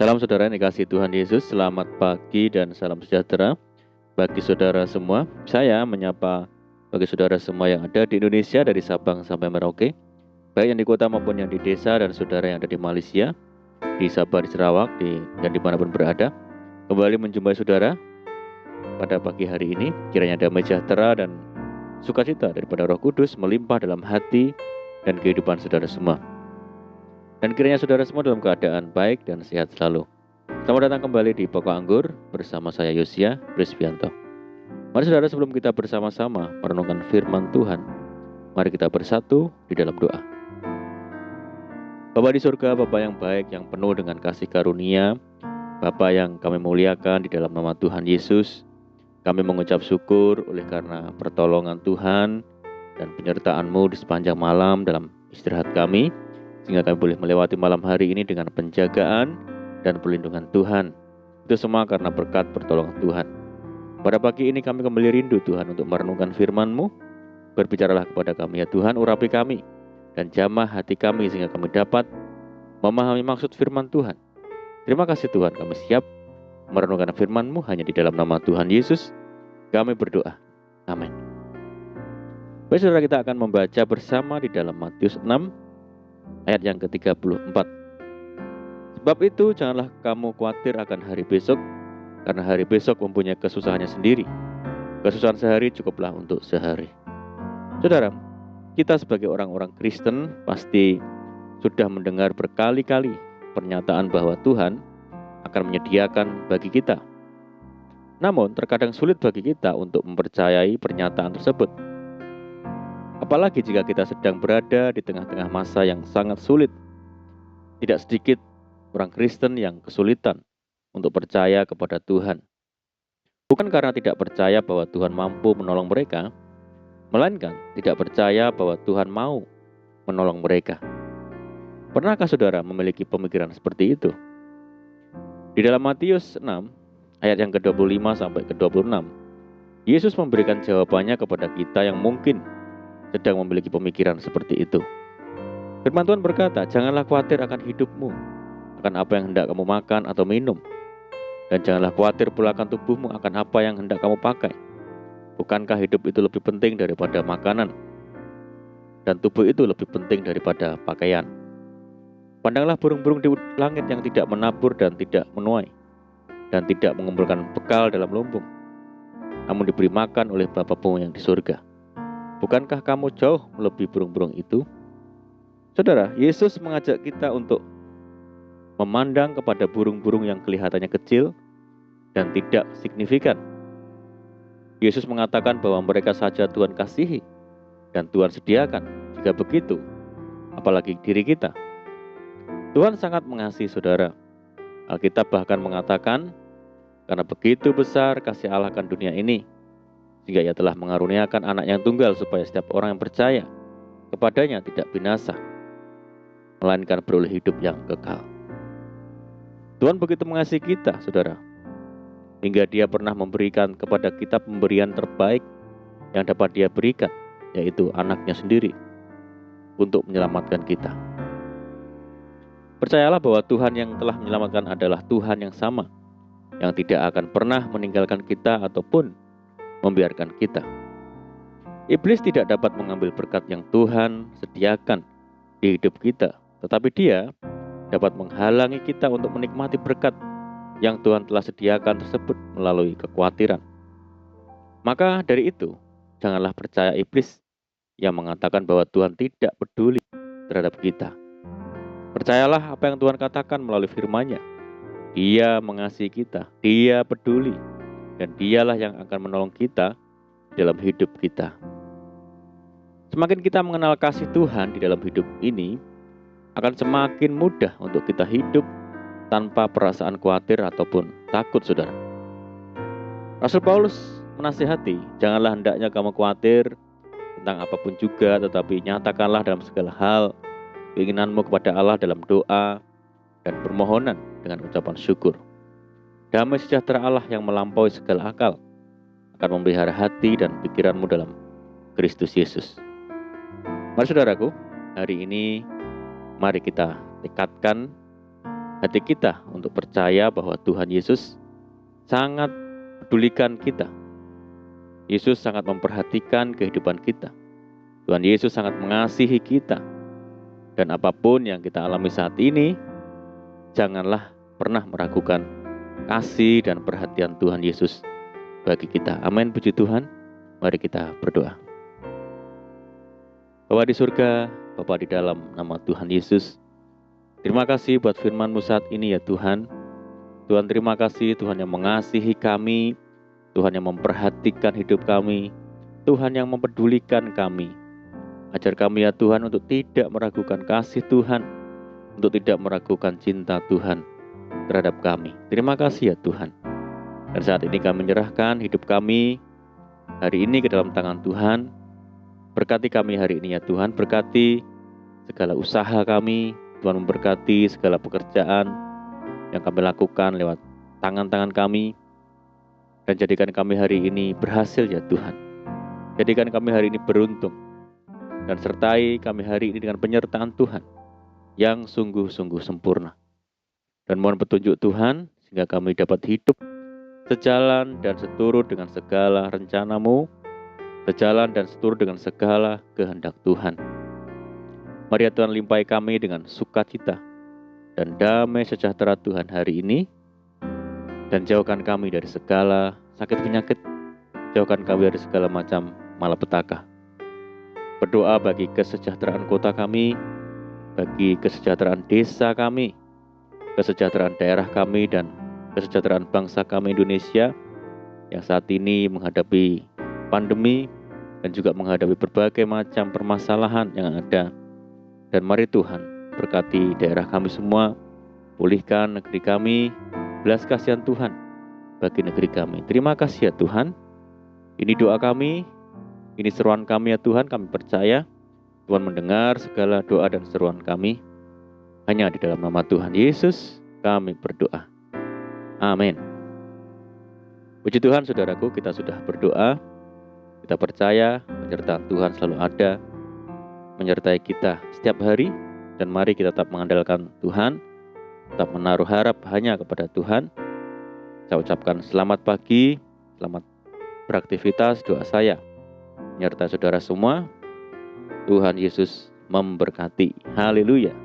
Salam saudara yang dikasihi Tuhan Yesus, selamat pagi dan salam sejahtera bagi saudara semua. Saya menyapa bagi saudara semua yang ada di Indonesia dari Sabang sampai Merauke, baik yang di kota maupun yang di desa, dan saudara yang ada di Malaysia, di Sabah, di Sarawak, dan dimanapun berada. Kembali menjumpai saudara pada pagi hari ini, kiranya damai sejahtera dan sukacita daripada Roh Kudus melimpah dalam hati dan kehidupan saudara semua. Dan kiranya saudara semua dalam keadaan baik dan sehat selalu. Selamat datang kembali di Pokok Anggur bersama saya Yosia Prisvianto. Mari saudara, sebelum kita bersama-sama merenungkan firman Tuhan, mari kita bersatu di dalam doa. Bapa di surga, Bapa yang baik, yang penuh dengan kasih karunia, Bapa yang kami muliakan, di dalam nama Tuhan Yesus, kami mengucap syukur oleh karena pertolongan Tuhan dan penyertaan-Mu di sepanjang malam dalam istirahat kami, sehingga kami boleh melewati malam hari ini dengan penjagaan dan perlindungan Tuhan. Itu semua karena berkat pertolongan Tuhan. Pada pagi ini kami kembali rindu Tuhan untuk merenungkan firman-Mu. Berbicaralah kepada kami ya Tuhan, urapi kami dan jamah hati kami sehingga kami dapat memahami maksud firman Tuhan. Terima kasih Tuhan, kami siap merenungkan firman-Mu hanya di dalam nama Tuhan Yesus kami berdoa. Amin. Baik saudara, kita akan membaca bersama di dalam Matius 6 ayat yang ke-34. Sebab itu janganlah kamu khawatir akan hari besok, karena hari besok mempunyai kesusahannya sendiri. Kesusahan sehari cukuplah untuk sehari. Saudara, kita sebagai orang-orang Kristen pasti sudah mendengar berkali-kali pernyataan bahwa Tuhan akan menyediakan bagi kita. Namun terkadang sulit bagi kita untuk mempercayai pernyataan tersebut. Apalagi jika kita sedang berada di tengah-tengah masa yang sangat sulit. Tidak sedikit orang Kristen yang kesulitan untuk percaya kepada Tuhan. Bukan karena tidak percaya bahwa Tuhan mampu menolong mereka, melainkan tidak percaya bahwa Tuhan mau menolong mereka. Pernahkah saudara memiliki pemikiran seperti itu? Di dalam Matius 6 ayat yang ke-25 sampai ke-26, Yesus memberikan jawabannya kepada kita yang mungkin sedang memiliki pemikiran seperti itu. Firman Tuhan berkata, janganlah khawatir akan hidupmu, akan apa yang hendak kamu makan atau minum. Dan janganlah khawatir pula akan tubuhmu, akan apa yang hendak kamu pakai. Bukankah hidup itu lebih penting daripada makanan, dan tubuh itu lebih penting daripada pakaian? Pandanglah burung-burung di langit yang tidak menabur dan tidak menuai, dan tidak mengumpulkan bekal dalam lumbung, namun diberi makan oleh Bapa-Mu yang di surga. Bukankah kamu jauh melebihi burung-burung itu? Saudara, Yesus mengajak kita untuk memandang kepada burung-burung yang kelihatannya kecil dan tidak signifikan. Yesus mengatakan bahwa mereka saja Tuhan kasihi dan Tuhan sediakan. Jika begitu, apalagi diri kita. Tuhan sangat mengasihi saudara. Alkitab bahkan mengatakan, karena begitu besar kasih Allah akan dunia ini, sehingga Ia telah mengaruniakan anak yang tunggal supaya setiap orang yang percaya kepadanya tidak binasa, melainkan beroleh hidup yang kekal. Tuhan begitu mengasihi kita, saudara, hingga Dia pernah memberikan kepada kita pemberian terbaik yang dapat Dia berikan, yaitu anaknya sendiri, untuk menyelamatkan kita. Percayalah bahwa Tuhan yang telah menyelamatkan adalah Tuhan yang sama, yang tidak akan pernah meninggalkan kita ataupun membiarkan kita. Iblis tidak dapat mengambil berkat yang Tuhan sediakan di hidup kita, tetapi dia dapat menghalangi kita untuk menikmati berkat yang Tuhan telah sediakan tersebut melalui kekhawatiran. Maka dari itu, janganlah percaya iblis yang mengatakan bahwa Tuhan tidak peduli terhadap kita. Percayalah apa yang Tuhan katakan melalui firman-Nya. Dia mengasihi kita, Dia peduli, dan Dialah yang akan menolong kita dalam hidup kita. Semakin kita mengenal kasih Tuhan di dalam hidup ini, akan semakin mudah untuk kita hidup tanpa perasaan khawatir ataupun takut, saudara. Rasul Paulus menasihati, janganlah hendaknya kamu khawatir tentang apapun juga, tetapi nyatakanlah dalam segala hal keinginanmu kepada Allah dalam doa dan permohonan dengan ucapan syukur. Damai sejahtera Allah yang melampaui segala akal akan memelihara hati dan pikiranmu dalam Kristus Yesus. Mari saudaraku, hari ini mari kita tekadkan hati kita untuk percaya bahwa Tuhan Yesus sangat pedulikan kita. Yesus sangat memperhatikan kehidupan kita. Tuhan Yesus sangat mengasihi kita. Dan apapun yang kita alami saat ini, janganlah pernah meragukan kasih dan perhatian Tuhan Yesus bagi kita. Amin, puji Tuhan. Mari kita berdoa. Bapa di surga, Bapa di dalam nama Tuhan Yesus, terima kasih buat firman-Mu saat ini ya Tuhan. Tuhan, terima kasih Tuhan yang mengasihi kami, Tuhan yang memperhatikan hidup kami, Tuhan yang mempedulikan kami. Ajar kami ya Tuhan untuk tidak meragukan kasih Tuhan, untuk tidak meragukan cinta Tuhan terhadap kami. Terima kasih ya Tuhan. Dan saat ini kami menyerahkan hidup kami hari ini ke dalam tangan Tuhan. Berkati kami hari ini ya Tuhan, berkati segala usaha kami, Tuhan memberkati segala pekerjaan yang kami lakukan lewat tangan-tangan kami. Dan jadikan kami hari ini berhasil ya Tuhan. Jadikan kami hari ini beruntung. Dan sertai kami hari ini dengan penyertaan Tuhan yang sungguh-sungguh sempurna. Dan mohon petunjuk Tuhan sehingga kami dapat hidup sejalan dan seturut dengan segala rencana-Mu, sejalan dan seturut dengan segala kehendak Tuhan. Mari ya Tuhan, limpahi kami dengan sukacita dan damai sejahtera Tuhan hari ini, dan jauhkan kami dari segala sakit penyakit, jauhkan kami dari segala macam malapetaka. Berdoa bagi kesejahteraan kota kami, bagi kesejahteraan desa kami, kesejahteraan daerah kami, dan kesejahteraan bangsa kami Indonesia yang saat ini menghadapi pandemi dan juga menghadapi berbagai macam permasalahan yang ada. Dan mari Tuhan, berkati daerah kami semua, pulihkan negeri kami, belas kasihan Tuhan bagi negeri kami. Terima kasih ya Tuhan. Ini doa kami, ini seruan kami ya Tuhan. Kami percaya Tuhan mendengar segala doa dan seruan kami. Hanya di dalam nama Tuhan Yesus kami berdoa. Amin. Puji Tuhan saudaraku, kita sudah berdoa. Kita percaya penyertaan Tuhan selalu ada, menyertai kita setiap hari. Dan mari kita tetap mengandalkan Tuhan, tetap menaruh harap hanya kepada Tuhan. Saya ucapkan selamat pagi, selamat beraktivitas. Doa saya menyertai saudara semua. Tuhan Yesus memberkati. Haleluya.